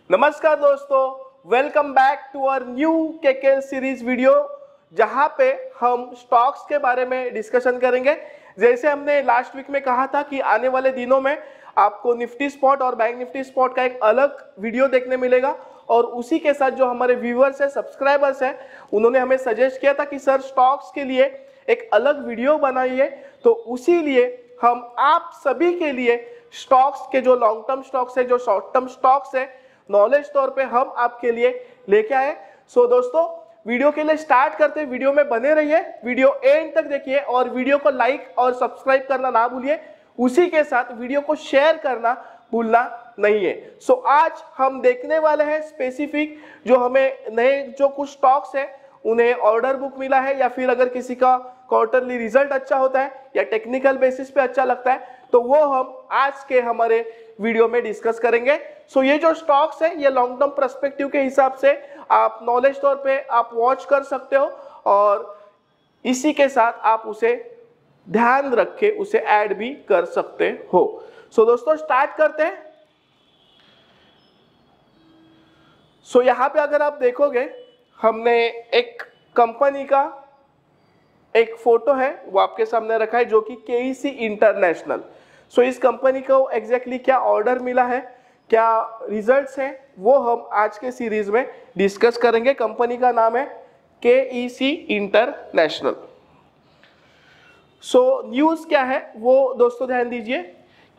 नमस्कार दोस्तों, welcome back to our new KK series video, जहां पे हम स्टॉक्स के बारे में डिस्कशन करेंगे। जैसे हमने लास्ट वीक में कहा था कि आने वाले दिनों में आपको निफ्टी स्पॉट और बैंक निफ्टी स्पॉट का एक अलग वीडियो देखने मिलेगा, और उसी के साथ जो हमारे व्यूअर्स है, सब्सक्राइबर्स है, उन्होंने हमें सजेस्ट किया था कि सर स्टॉक्स के लिए एक अलग वीडियो बनाइए। तो उसी लिए हम आप सभी के लिए स्टॉक्स के जो लॉन्ग टर्म स्टॉक्स है, जो शॉर्ट टर्म स्टॉक्स है, नॉलेज तौर पे हम आपके लिए लेके आए। सो दोस्तों, वीडियो के लिए स्टार्ट करते हैं। वीडियो में बने रहिए, वीडियो एंड तक देखिए और वीडियो को लाइक और सब्सक्राइब करना ना भूलिए। उसी के साथ वीडियो को शेयर करना भूलना नहीं है। सो आज हम देखने वाले हैं स्पेसिफिक जो हमें नए जो कुछ स्टॉक्स है उन्हें ऑर्डर बुक मिला है, या फिर अगर किसी का क्वार्टरली रिजल्ट अच्छा होता है या टेक्निकल बेसिस पे अच्छा लगता है, तो वो हम आज के हमारे वीडियो में डिस्कस करेंगे। सो ये जो स्टॉक्स है ये लॉन्ग टर्म पर्सपेक्टिव के हिसाब से आप नॉलेज तौर पे आप वॉच कर सकते हो, और इसी के साथ आप उसे ध्यान रख के उसे ऐड भी कर सकते हो। सो दोस्तों, स्टार्ट करते हैं। सो यहाँ पे अगर आप देखोगे, हमने एक कंपनी का एक फोटो है वो आपके सामने रखा है, जो कि केईसी इंटरनेशनल। सो इस कंपनी को एग्जैक्टली क्या ऑर्डर मिला है, क्या रिजल्ट्स हैं, वो हम आज के सीरीज में डिस्कस करेंगे। कंपनी का नाम है केईसी इंटरनेशनल। सो न्यूज क्या है वो दोस्तों ध्यान दीजिए।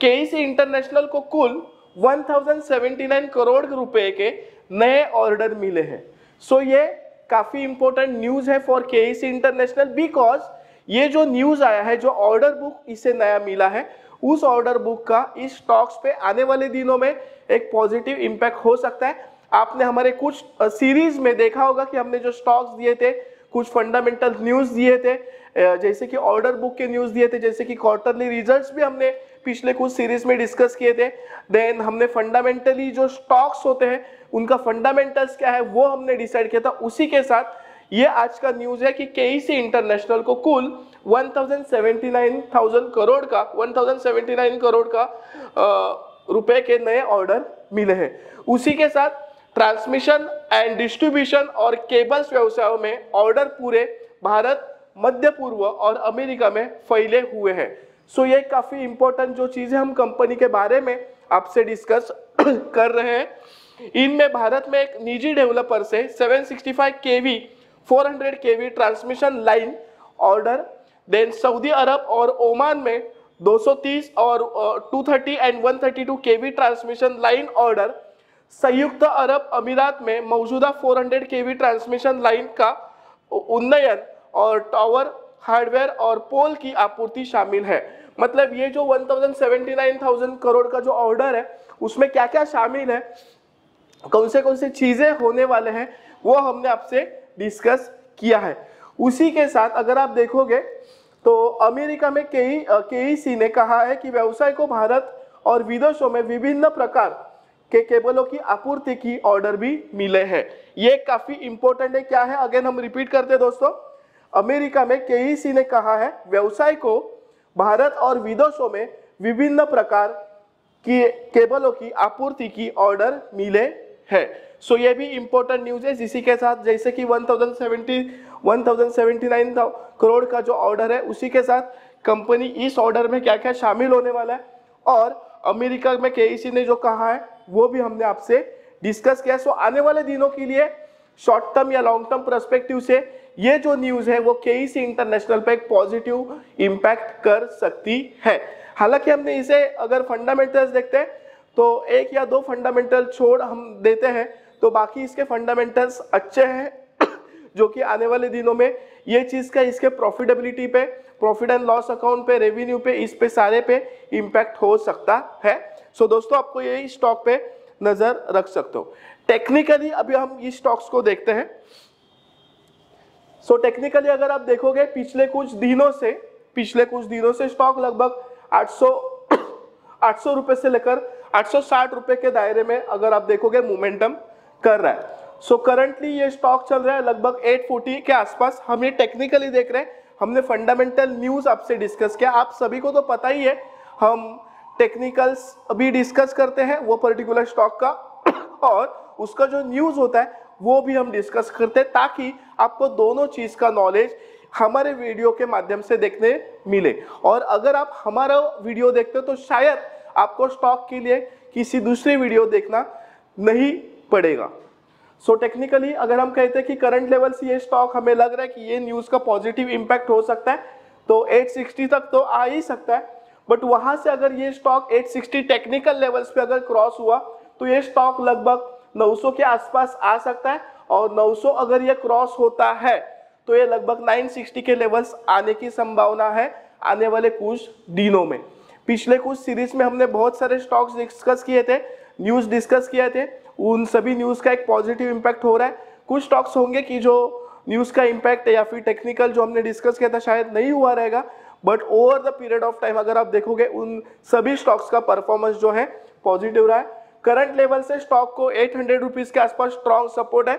केईसी इंटरनेशनल को कुल 1079 करोड़ रुपए के नए ऑर्डर मिले हैं। सो ये काफी इंपॉर्टेंट न्यूज है फॉर केईसी इंटरनेशनल, बिकॉज ये जो न्यूज आया है, जो ऑर्डर बुक इसे नया मिला है, उस ऑर्डर बुक का इस स्टॉक्स पे आने वाले दिनों में एक पॉजिटिव इंपैक्ट हो सकता है। आपने हमारे कुछ सीरीज में देखा होगा कि हमने जो स्टॉक्स दिए थे, कुछ फंडामेंटल न्यूज दिए थे, जैसे कि ऑर्डर बुक के न्यूज दिए थे, जैसे कि क्वार्टरली रिजल्ट्स भी हमने पिछले कुछ सीरीज में डिस्कस किए थे। देन हमने फंडामेंटली जो स्टॉक्स होते हैं उनका फंडामेंटल्स क्या है वो हमने डिसाइड किया था। उसी के साथ ये आज का न्यूज है कि केईसी इंटरनेशनल को कुल 1079 करोड़ का रुपए के नए ऑर्डर मिले हैं। उसी के साथ ट्रांसमिशन एंड डिस्ट्रीब्यूशन और केबल्स व्यवसायों में ऑर्डर पूरे भारत, मध्य पूर्व और अमेरिका में फैले हुए हैं। सो ये काफी इंपॉर्टेंट जो चीजें हम कंपनी के बारे में आपसे डिस्कस कर रहे हैं। इनमें भारत में एक निजी डेवलपर से 765 kV 400 kV transmission line order, then सऊदी अरब और ओमान में 230 और 230 and 132 kV transmission line order, संयुक्त अरब अमीरात में मौजूदा 400 kV ट्रांसमिशन लाइन का उन्नयन और टावर हार्डवेयर और पोल की आपूर्ति शामिल है। मतलब ये जो 1079,000 करोड़ का जो ऑर्डर है उसमें क्या क्या शामिल है, कौन से चीजें होने वाले हैं, वो हमने आपसे डिस्कस किया है। उसी के साथ अगर आप देखोगे तो अमेरिका में केईसी ने कहा है कि व्यवसाय को भारत और विदेशों में विभिन्न प्रकार के केबलों की आपूर्ति की ऑर्डर भी मिले हैं। ये काफी इंपॉर्टेंट है। क्या है, अगेन हम रिपीट करते हैं दोस्तों। अमेरिका में केईसी ने कहा है व्यवसाय को भारत और विदेशों में विभिन्न प्रकार की केबलों की आपूर्ति की ऑर्डर मिले हैं। सो ये भी इंपॉर्टेंट न्यूज है। इसी के साथ जैसे कि 1079 करोड़ का जो ऑर्डर है, उसी के साथ कंपनी इस ऑर्डर में क्या क्या शामिल होने वाला है, और अमेरिका में केईसी ने जो कहा है वो भी हमने आपसे डिस्कस किया। सो आने वाले दिनों के लिए शॉर्ट टर्म या लॉन्ग टर्म पर्सपेक्टिव से ये जो न्यूज है वो केईसी इंटरनेशनल पे एक पॉजिटिव इंपैक्ट कर सकती है। हालांकि हमने इसे अगर फंडामेंटल्स देखते हैं तो एक या दो फंडामेंटल छोड़ हम देते हैं, तो बाकी इसके फंडामेंटल्स अच्छे हैं जो कि आने वाले दिनों में ये चीज का इसके प्रॉफिटेबिलिटी पे, प्रॉफिट एंड लॉस अकाउंट पे, रेवेन्यू पे, इस पे सारे पे इंपैक्ट हो सकता है। सो दोस्तों, आपको यही स्टॉक पे नजर रख सकते हो। टेक्निकली अभी हम इस स्टॉक्स को देखते हैं। सो टेक्निकली अगर आप देखोगे पिछले कुछ दिनों से स्टॉक लगभग 800 रुपए से लेकर 860 रुपए के दायरे में अगर आप देखोगे मोमेंटम कर रहा है। सो करंटली ये स्टॉक चल रहा है लगभग 840 के आसपास। हम ये टेक्निकली देख रहे हैं, हमने फंडामेंटल न्यूज आपसे डिस्कस किया। आप सभी को तो पता ही है हम टेक्निकल्स अभी डिस्कस करते हैं वो पर्टिकुलर स्टॉक का, और उसका जो न्यूज़ होता है वो भी हम डिस्कस करते हैं, ताकि आपको दोनों चीज़ का नॉलेज हमारे वीडियो के माध्यम से देखने मिले। और अगर आप हमारा वीडियो देखते हो तो शायद आपको स्टॉक के लिए किसी दूसरी वीडियो देखना नहीं पड़ेगा। सो टेक्निकली अगर हम कहते हैं कि करंट लेवल से ये स्टॉक हमें लग रहा है कि ये न्यूज़ का पॉजिटिव इम्पैक्ट हो सकता है, तो 860 तक तो आ ही सकता है। बट वहां से अगर ये स्टॉक 860 टेक्निकल लेवल्स पे अगर क्रॉस हुआ तो ये स्टॉक लगभग 900 के आसपास आ सकता है, और 900 अगर ये क्रॉस होता है तो ये लगभग 960 के लेवल्स आने की संभावना है आने वाले कुछ दिनों में। पिछले कुछ सीरीज में हमने बहुत सारे स्टॉक्स डिस्कस किए थे, न्यूज़ डिस्कस किए थे, उन सभी न्यूज़ का एक पॉजिटिव इम्पैक्ट हो रहा है। कुछ स्टॉक्स होंगे कि जो न्यूज़ का इम्पैक्ट या फिर टेक्निकल जो हमने डिस्कस किया था शायद नहीं हुआ रहेगा, but over the period of time अगर आप देखोगे उन सभी स्टॉक्स का परफॉर्मेंस जो है पॉजिटिव रहा है। करंट लेवल से स्टॉक को 800 रुपीज़ के आसपास स्ट्रॉन्ग सपोर्ट है,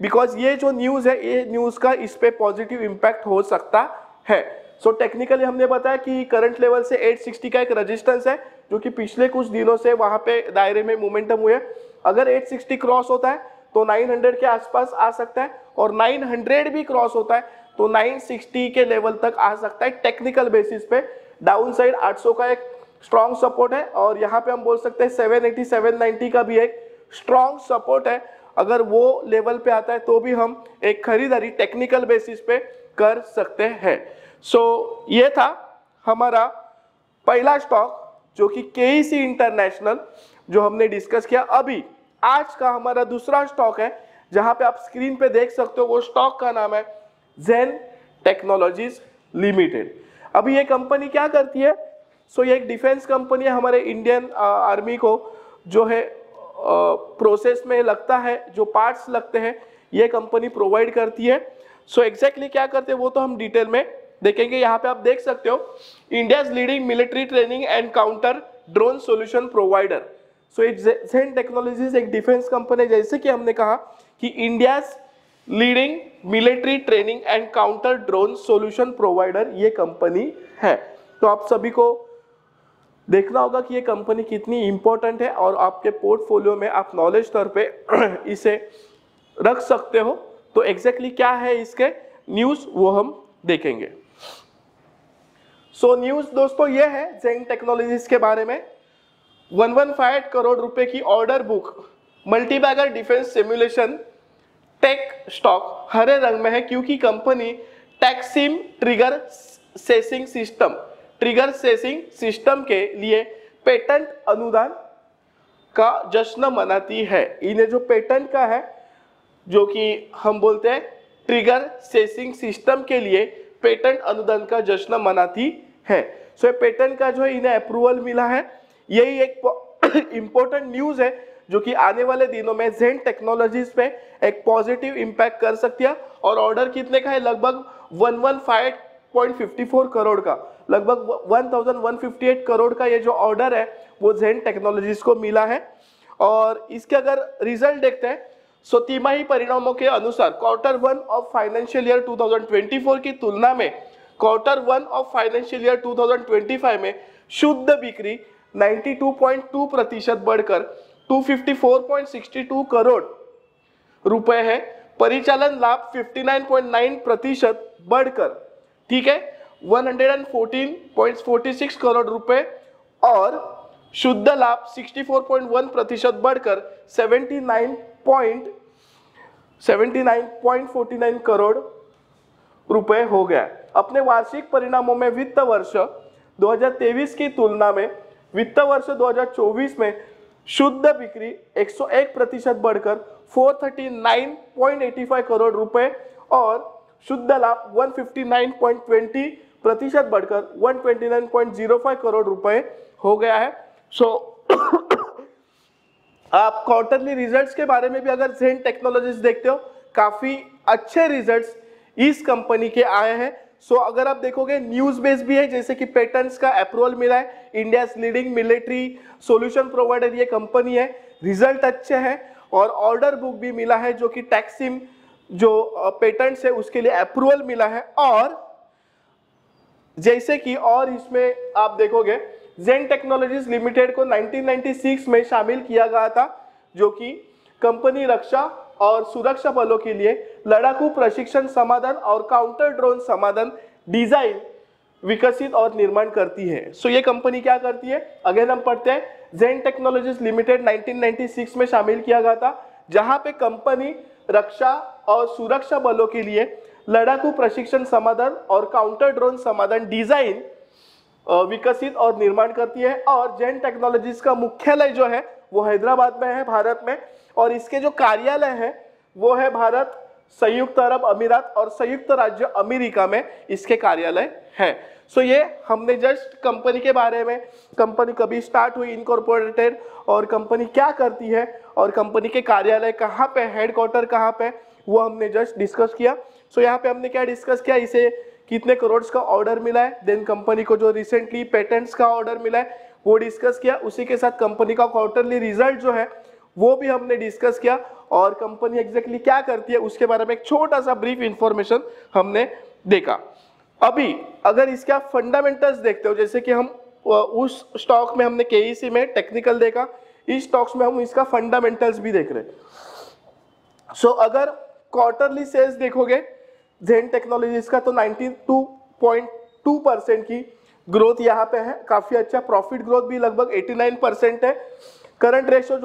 बिकॉज ये जो न्यूज़ है ये न्यूज़ का इस पे पॉजिटिव इम्पैक्ट हो सकता है। सो टेक्निकली हमने बताया कि करंट लेवल से 860 का एक रेजिस्टेंस है जो कि पिछले कुछ दिनों से वहां पे दायरे में मोमेंटम हुए। अगर 860 क्रॉस होता है तो 900 के आसपास आ सकता है, और 900 भी क्रॉस होता है तो 960 के लेवल तक आ सकता है। टेक्निकल बेसिस पे डाउन साइड 800 का एक स्ट्रॉन्ग सपोर्ट है, और यहाँ पे हम बोल सकते हैं 780 790 का भी एक स्ट्रॉन्ग सपोर्ट है। अगर वो लेवल पे आता है तो भी हम एक खरीदारी टेक्निकल बेसिस पे कर सकते हैं। सो ये था हमारा पहला स्टॉक जो कि केईसी इंटरनेशनल जो हमने डिस्कस किया। अभी आज का हमारा दूसरा स्टॉक है जहां पे आप स्क्रीन पे देख सकते हो, वो स्टॉक का नाम है जेन टेक्नोलॉजीज लिमिटेड। अभी ये कंपनी क्या करती है? सो ये एक डिफेंस कंपनी है, हमारे इंडियन आर्मी को जो है प्रोसेस में लगता है, जो पार्ट्स लगते हैं ये कंपनी प्रोवाइड करती है। सो एग्जैक्टली क्या करते हैं वो तो हम डिटेल में देखेंगे। यहाँ पे आप देख सकते हो India's leading military training and counter drone solution provider. So Zen Technologies एक डिफेंस कंपनी, जैसे कि हमने कहा कि India's leading military training and counter drone solution provider ये कंपनी है। तो आप सभी को देखना होगा कि ये कंपनी कितनी इंपॉर्टेंट है, और आपके पोर्टफोलियो में आप नॉलेज स्तर पे इसे रख सकते हो। तो एग्जैक्टली क्या है इसके न्यूज़ वो हम देखेंगे। सो न्यूज़ दोस्तों ये है जेन टेक्नोलॉजीज के बारे में। 115 करोड़ रुपए की order book, multibagger defence simulation tech stock हरे रंग में है क्योंकि कंपनी टैक्सिम ट्रिगर सेसिंग सिस्टम के लिए पेटेंट अनुदान का जश्न मनाती है। इन्हें जो पेटेंट का है जो कि हम बोलते हैं ट्रिगर सेसिंग सिस्टम के लिए पेटेंट अनुदान का जश्न मनाती है। सो ये पेटेंट का जो है इन्हें अप्रूवल मिला है। यही एक इंपॉर्टेंट न्यूज़ है जो कि आने वाले दिनों में जेन टेक्नोलॉजीज पे एक पॉजिटिव इम्पैक्ट कर सकती है। और ऑर्डर कितने का है? लगभग 115.54 करोड़ का, लगभग 1158 करोड़ का ये जो ऑर्डर है वो जेन टेक्नोलॉजीज को मिला है। और इसके अगर रिजल्ट देखते हैं सो तिमाही परिणामों के अनुसार क्वार्टर 1 ऑफ फाइनेंशियल ईयर 2024 की तुलना में क्वार्टर 1 ऑफ फाइनेंशियल ईयर 2025 में शुद्ध बिक्री 92.2% बढ़कर 254.62 करोड़ रुपए है। परिचालन लाभ 59.9% बढ़कर, ठीक है, 114.46 करोड़ रुपए, और शुद्ध लाभ 64.1% बढ़कर 79.49 करोड़ रुपए हो गया। अपने वार्षिक परिणामों में वित्त वर्ष 2023 की तुलना में वित्त वर्ष 2024 में शुद्ध बिक्री 101% बढ़कर 439.85 करोड़ रुपए, और शुद्ध लाभ 159.20% बढ़कर 129.05 करोड़ रुपए हो गया है। सो आप क्वार्टरली रिजल्ट्स के बारे में भी अगर जेन टेक्नोलॉजीज देखते हो, काफी अच्छे रिजल्ट्स इस कंपनी के आए हैं। सो अगर आप देखोगे न्यूज बेस भी है, जैसे कि पेटेंट्स का अप्रूवल मिला है, India's leading military solution provider ये कंपनी है, रिजल्ट अच्छे हैं, और ऑर्डर बुक भी मिला है जो कि टैक्सिम जो पेटेंट्स है उसके लिए अप्रूवल मिला है। और जैसे कि और इसमें आप देखोगे जेन टेक्नोलॉजीज लिमिटेड को 1996 में शामिल किया गया था, जो कि कंपनी रक्षा और सुरक्षा बलों के लिए लड़ाकू प्रशिक्षण समाधान और काउंटर ड्रोन समाधान डिजाइन, विकसित और निर्माण करती है। सो ये कंपनी क्या करती है, अगेन हम पढ़ते हैं, जेन टेक्नोलॉजीज लिमिटेड 1996 में शामिल किया गया था, जहां पे कंपनी रक्षा और सुरक्षा बलों के लिए लड़ाकू प्रशिक्षण समाधान और काउंटर ड्रोन समाधान डिजाइन, विकसित और निर्माण करती है। और जेन टेक्नोलॉजीज का मुख्यालय जो है वो हैदराबाद में है, भारत में, और इसके जो कार्यालय है वो है भारत, संयुक्त अरब अमीरात और संयुक्त राज्य अमेरिका में इसके कार्यालय है। सो ये हमने जस्ट कंपनी के बारे में, कंपनी कभी स्टार्ट हुई, इनकॉर्पोरेटेड, और कंपनी क्या करती है और कंपनी के कार्यालय कहाँ पे, हेडक्वार्टर कहाँ पे, वो हमने जस्ट डिस्कस किया। सो यहाँ पे हमने क्या डिस्कस किया, इसे कितने करोड़ का ऑर्डर मिला है, देन कंपनी को जो रिसेंटली पेटेंट्स का ऑर्डर मिला है वो डिस्कस किया, उसी के साथ कंपनी का क्वार्टरली रिजल्ट जो है वो भी हमने डिस्कस किया, और कंपनी एग्जैक्टली क्या करती है उसके बारे में एक छोटा सा ब्रीफ इंफॉर्मेशन हमने देखा। अभी अगर इसके आप फंडामेंटल्स देखते हो, जैसे कि हम उस स्टॉक में हमने केईसी में टेक्निकल देखा, इस स्टॉक्स में हम इसका फंडामेंटल्स भी देख रहे हैं। सो अगर क्वार्टरली सेल्स देखोगे जेन टेक्नोलॉजीज का, तो 92.2% की ग्रोथ यहाँ पे है, काफी अच्छा। प्रॉफिट ग्रोथ भी लगभग 89% है। करंट रेशियो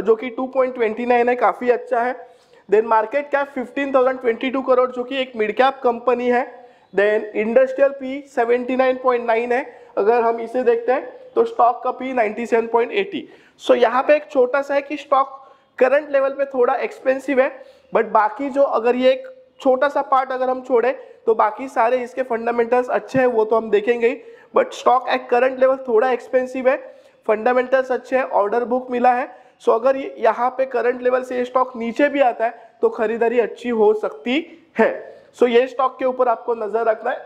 जो कि 2.29 है, काफी अच्छा है। देन मार्केट कैप 15,022 करोड़, जो कि एक मिड कैप कंपनी है। देन इंडस्ट्रियल पी 79.9 है, अगर हम इसे देखते हैं तो स्टॉक का पी 97.80। सो यहाँ पे एक छोटा सा है कि स्टॉक करंट लेवल पे थोड़ा एक्सपेंसिव है, बट बाकी जो, अगर ये एक छोटा सा पार्ट अगर हम छोड़े तो बाकी सारे इसके फंडामेंटल्स अच्छे हैं, वो तो हम देखेंगे ही, but stock at current level थोड़ा एक्सपेंसिव है, फंडामेंटल्स अच्छे हैं, ऑर्डर बुक मिला है। सो अगर यहाँ पे करंट लेवल से ये स्टॉक नीचे भी आता है तो खरीदारी अच्छी हो सकती है। सो ये स्टॉक के ऊपर आपको नजर रखना है।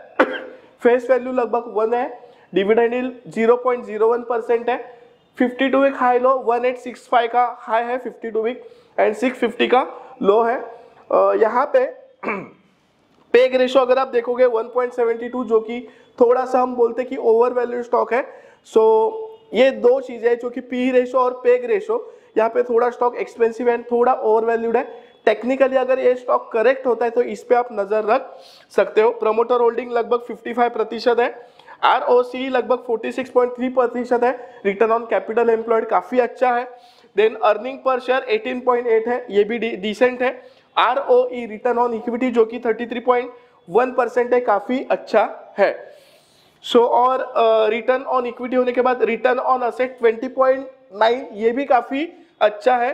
फेस वैल्यू लगभग 1 है, डिविडेंड यील्ड 0.01% है, 52 वीक हाई लो, 1865 का हाई है 52 वीक एंड 650 का लो है। यहाँ पे पेग रेशो अगर आप देखोगे 1.72, जो कि थोड़ा सा हम बोलते कि ओवर वैल्यू स्टॉक है। सो ये दो चीजें जो कि पी रेशो और पेग रेशो, यहाँ पे थोड़ा स्टॉक एक्सपेंसिव है, थोड़ा ओवर वैल्यूड है। टेक्निकली अगर ये स्टॉक करेक्ट होता है तो इस पे आप नजर रख सकते हो। प्रमोटर होल्डिंग लगभग 55% है, ROC लगभग 46.3% है, रिटर्न ऑन कैपिटल एम्प्लॉयड काफी अच्छा है। देन अर्निंग पर शेयर 18.8 है, ये भी डिसेंट है। ROE रिटर्न ऑन इक्विटी जो कि 33.1% है, काफी अच्छा है। सो और रिटर्न ऑन इक्विटी होने के बाद रिटर्न ऑन असेट 20.9, ये भी काफी अच्छा है।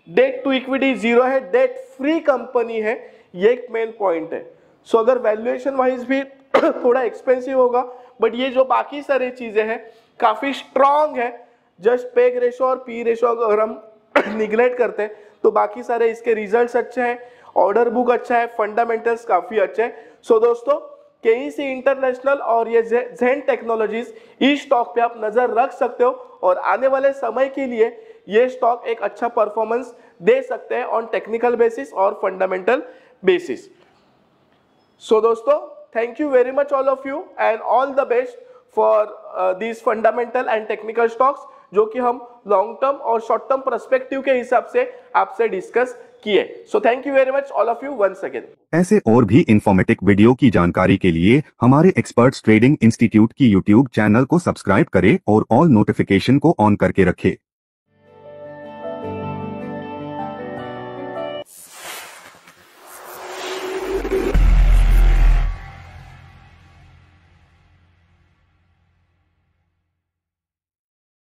डेट टू इक्विटी 0 है, डेट फ्री कंपनी है, ये एक मेन पॉइंट है। सो अगर वैल्यूएशन वाइज भी थोड़ा एक्सपेंसिव होगा, बट ये जो बाकी सारी चीजें हैं काफी स्ट्रांग है। जस्ट पेग रेशो और पी रेशो अगर हम निगलेक्ट करते हैं तो बाकी सारे इसके रिजल्ट्स अच्छे हैं, ऑर्डर बुक अच्छा है, फंडामेंटल्स काफी अच्छे हैं। सो दोस्तों, केईसी इंटरनेशनल और ये जेन टेक्नोलॉजीज, इस स्टॉक पे आप नजर रख सकते हो, और आने वाले समय के लिए ये स्टॉक एक अच्छा परफॉर्मेंस दे सकते हैं ऑन टेक्निकल बेसिस और फंडामेंटल बेसिस। सो दोस्तों, thank you very much all of you and all the best for this fundamental and technical stocks, जो कि हम लॉन्ग टर्म और शॉर्ट टर्म पर्सपेक्टिव के हिसाब से आपसे डिस्कस किए। So thank you very much all of you once again. ऐसे और भी इंफॉर्मेटिव वीडियो की जानकारी के लिए हमारे एक्सपर्ट्स ट्रेडिंग इंस्टीट्यूट की यूट्यूब चैनल को सब्सक्राइब करें और ऑल नोटिफिकेशन को ऑन करके रखें।